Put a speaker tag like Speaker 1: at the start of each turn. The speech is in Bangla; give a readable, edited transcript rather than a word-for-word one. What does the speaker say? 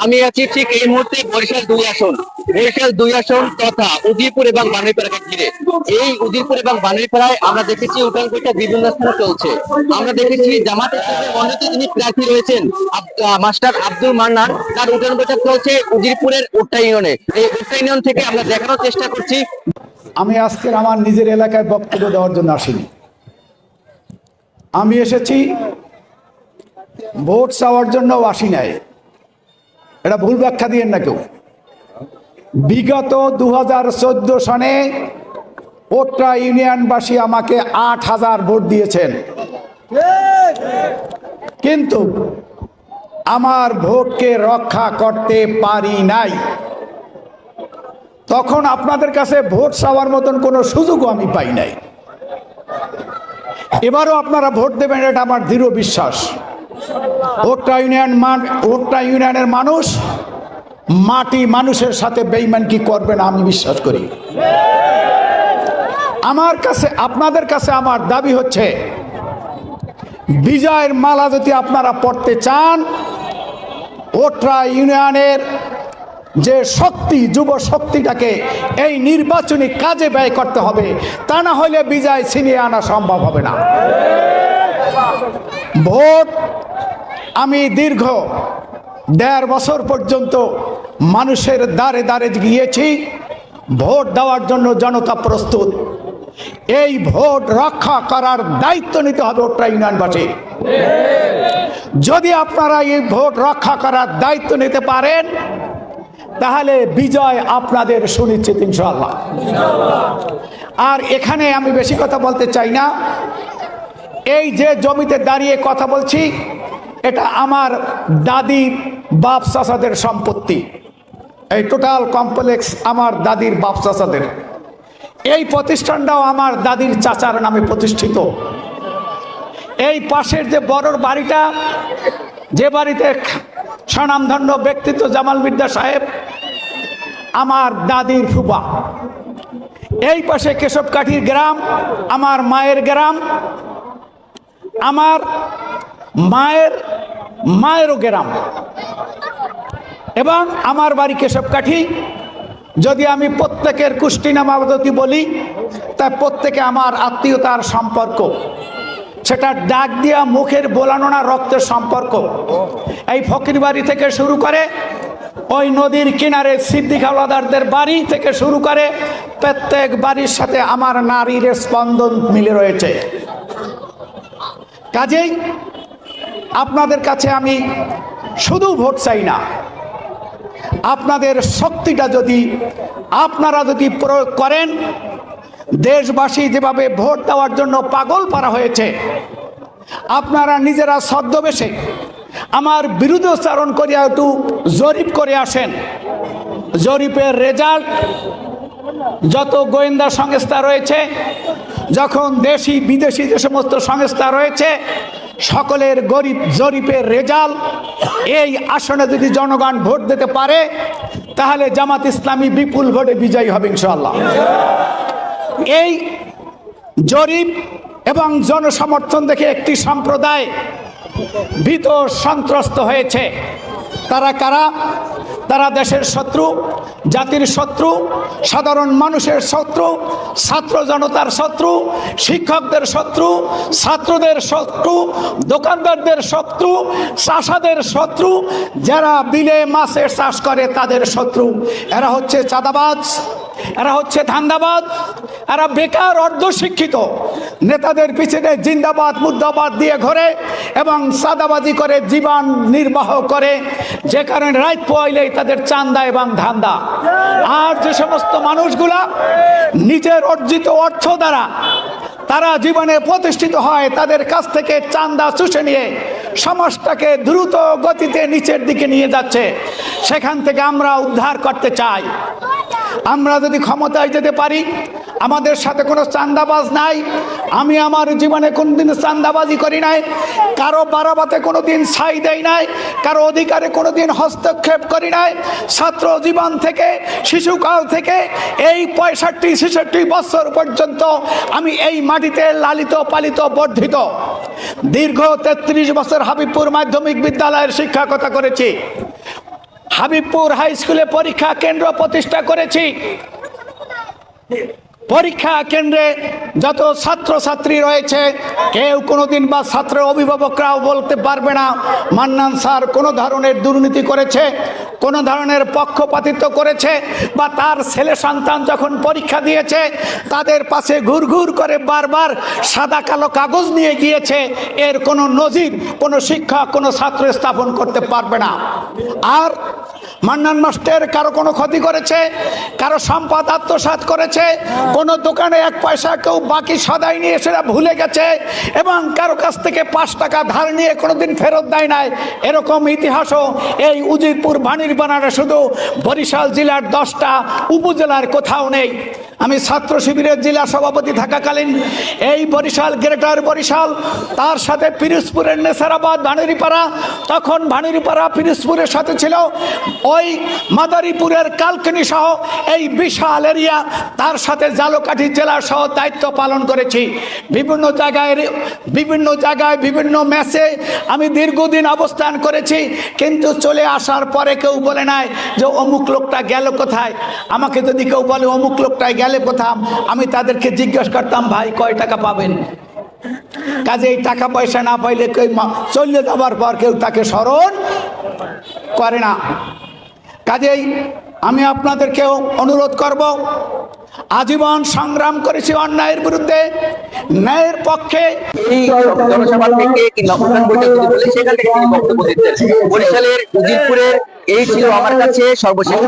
Speaker 1: আমি আছি ঠিক এই মুহূর্তে বরিশাল 2 আসন তথা উজিরপুর এবং বানারীপাড়াকে ঘিরে। এই উজিরপুর এবং বানারীপাড়ায় আমরা দেখেছি উঠান বৈঠক বিভিন্ন স্থানে চলছে। আমরা দেখেছি জামাত ইসলামের মনোনীত যিনি প্রার্থী রয়েছেন মাস্টার আব্দুল মান্নান, তার উঠান বৈঠক চলছে উজিরপুরের উট্টা ইউনিয়নে। এই উট্টা ইউনিয়ন থেকে আমরা দেখানোর চেষ্টা করছি।
Speaker 2: আমি আজকের আমার নিজের এলাকায় বক্তব্য দেওয়ার জন্য আসিনি। আমি এসেছি ভোট চাওয়ার জন্য আসি নাই। এটা ভুল ব্যাখ্যা দিয়েন না কেউ। বিগত 2014 সনে উট্টা ইউনিয়নবাসী আমাকে 8,000 ভোট দিয়েছেন, কিন্তু আমার ভোটকে রক্ষা করতে পারি নাই। তখন আপনাদের কাছে ভোট চাওয়ার মতন কোনো সুযোগও আমি পাই নাই। এবারও আপনারা ভোট দেবেন, এটা আমার দৃঢ় বিশ্বাস। উট্টা ইউনিয়নের মানুষ মাটি মানুষের সাথে বেঈমানকি করবে না, আমি বিশ্বাস করি। আমার কাছে আপনাদের কাছে আমার দাবি হচ্ছে, বিজয়ের মালা যদি আপনারা পড়তে চান, উট্টা ইউনিয়নের যে শক্তি, যুব শক্তিটাকে এই নির্বাচনী কাজে ব্যয় করতে হবে, তা না হলে বিজয় ছিনিয়ে আনা সম্ভব হবে না। ভোট আমি দীর্ঘ 1.5 বছর পর্যন্ত মানুষের দ্বারে দ্বারে গিয়েছি। ভোট দেওয়ার জন্য জনতা প্রস্তুত। এই ভোট রক্ষা করার দায়িত্ব নিতে হবে উট্টা ইউনিয়নবাসী। যদি আপনারা এই ভোট রক্ষা করার দায়িত্ব নিতে পারেন, তাহলে বিজয় আপনাদের সুনিশ্চিত ইনশাআল্লাহ। আর এখানে আমি বেশি কথা বলতে চাই না। এই যে জমিতে দাঁড়িয়ে কথা বলছি, এটা আমার দাদির বাপ চাচাদের সম্পত্তি। এই টোটাল কমপ্লেক্স আমার দাদির বাপ চাচাদের। এই প্রতিষ্ঠানটাও আমার দাদির চাচার নামে প্রতিষ্ঠিত। এই পাশের যে বড় বাড়িটা, যে বাড়িতে স্বনামধন্য ব্যক্তিত্ব জামাল মির্জা সাহেব, আমার দাদির ফুফা। এই পাশে কেশবকাঠির গ্রাম আমার মায়ের গ্রাম, আমার মায়েরও গ্রাম, এবং আমার বাড়ি কেশবকাঠি। যদি আমি প্রত্যেকের কুষ্টি নামাবতী বলি, তাই প্রত্যেকে আমার আত্মীয়তার সম্পর্ক। সেটা ডাক দিয়া মুখের বোলানো না, রক্তের সম্পর্ক। এই ফকির বাড়ি থেকে শুরু করে ওই নদীর কিনারে সিদ্দিক হাওলাদারদের বাড়ি থেকে শুরু করে প্রত্যেক বাড়ির সাথে আমার নারীর স্পন্দন মিলে রয়েছে। কাজেই আপনাদের কাছে আমি শুধু ভোট চাই না, আপনাদের শক্তিটা যদি আপনারা যদি প্রয়োগ করেন, দেশবাসী যেভাবে ভোট দেওয়ার জন্য পাগল পারা হয়েছে, আপনারা নিজেরা ছদ্মবেশে আমার বিরুদ্ধচারণ করিয়া একটু জরিপ করে আসেন। জরিপের রেজাল্ট, যত গোয়েন্দা সংস্থা রয়েছে, যখন দেশি বিদেশি যে সমস্ত সংস্থা রয়েছে, সকলের জরিপের রেজাল্ট, এই আসনে যদি জনগণ ভোট দিতে পারে, তাহলে জামাত ইসলামী বিপুল ভোটে বিজয়ী হবে ইনশাআল্লাহ। এই জরিপ এবং জনসমর্থন দেখে একটি সম্প্রদায় ভীত সন্ত্রস্ত হয়েছে। তারা কারা? তারা দেশের শত্রু, জাতির শত্রু, সাধারণ মানুষের শত্রু, ছাত্র জনতার শত্রু, শিক্ষকদের শত্রু, ছাত্রদের শত্রু, দোকানদারদের শত্রু, চাষাদের শত্রু, যারা বিলে মাছের চাষ করে তাদের শত্রু। এরা হচ্ছে চাঁদাবাজ, এরা হচ্ছে ধান্দাবাজ, এরা বেকার অর্ধশিক্ষিত, নেতাদের পিছনে জিন্দাবাদ মুর্দাবাদ দিয়ে ঘোরে এবং চাঁদাবাজি করে জীবন নির্বাহ করে, যে কারণে রাত পোয়াইলেই তাদের চান্দা এবং ধান্দা। আর যে সমস্ত মানুষগুলা নিজের অর্জিত অর্থ দ্বারা তারা জীবনে প্রতিষ্ঠিত হয়, তাদের কাছ থেকে চান্দা চুষে নিয়ে সমাজটাকে দ্রুত গতিতে নিচের দিকে নিয়ে যাচ্ছে। সেখান থেকে আমরা উদ্ধার করতে চাই। আমরা যদি ক্ষমতায় যেতে পারি, আমাদের সাথে কোনো চান্দাবাজ নাই। আমি আমার জীবনে কোনোদিন চান্দাবাজি করি নাই, কারো বারাবাতে কোনোদিন ছাই দেই নাই, কারো অধিকারে কোনোদিন হস্তক্ষেপ করি নাই। ছাত্র জীবন থেকে, শিশুকাল থেকে এই 65-66 বছর পর্যন্ত আমি এই মাটিতে লালিত পালিত বর্ধিত। দীর্ঘ 33 বছর হাবিবপুর মাধ্যমিক বিদ্যালয়ের শিক্ষকতা করেছি। হাবিবপুর হাই স্কুলে পরীক্ষা কেন্দ্র প্রতিষ্ঠা করেছি। পরীক্ষা কেন্দ্রে যত ছাত্রছাত্রী রয়েছে কেউ কোনোদিন বা ছাত্র অভিভাবকরাও বলতে পারবে না মান্নান স্যার কোনো ধরনের দুর্নীতি করেছে, কোনো ধরনের পক্ষপাতিত্ব করেছে, বা তার ছেলে সন্তান যখন পরীক্ষা দিয়েছে তাদের পাশে ঘুরঘুর করে বারবার সাদা কালো কাগজ নিয়ে গিয়েছে, এর কোনো নজির কোনো শিক্ষক কোনো ছাত্র স্থাপন করতে পারবে না। আর মান্নান মাস্টার কারো কোনো ক্ষতি করেছে, কারো সম্পদ আত্মসাৎ করেছে, কোনো দোকানে 1 পয়সা কেউ বাকি সদাই নিয়ে সেটা ভুলে গেছে এবং কারো কাছ থেকে 5 টাকা ধার নিয়ে কোনোদিন ফেরত দেয় নাই, এরকম ইতিহাসও এই উজিরপুর বাণীরপাড়ায় শুধু বরিশাল জেলার 10টা উপজেলার কোথাও নেই। আমি ছাত্র শিবিরের জেলা সভাপতি থাকাকালীন এই বরিশাল গ্রেটার বরিশাল, তার সাথে পিরোজপুরের নেসারাবাদ বাণীরপাড়া, তখন বাণীরপাড়া পিরোজপুরের সাথে ছিল ওই মাদারীপুরের কালকিনি সহ এই বিশাল এরিয়া, তার সাথে ঝালকাঠি জেলা সহ দায়িত্ব পালন করেছি। বিভিন্ন জায়গায় বিভিন্ন ম্যাচে আমি দীর্ঘদিন অবস্থান করেছি, কিন্তু চলে আসার পরে কেউ বলে নাই যে অমুক লোকটা গেল কোথায়। আমাকে যদি কেউ বলে অমুক লোকটাই গেলে কোথাও, আমি তাদেরকে জিজ্ঞাসা করতাম ভাই কয় টাকা পাবেন। কাজে এই টাকা পয়সা না পাইলে কেউ চলে যাবার পর কেউ তাকে স্মরণ করে না। কাজেই আমি আপনাদেরকেও অনুরোধ করব, আজীবন সংগ্রাম করেছি অন্যায়ের বিরুদ্ধে, ন্যায়ের পক্ষে।
Speaker 1: এই জনসভা থেকে কিংবা উঠান বৈঠক যদি বলি সেখান থেকে তিনি বক্তব্য দিচ্ছেন। বরিশালের উজিরপুরের এই ছিল আমার কাছে সর্বশেষ।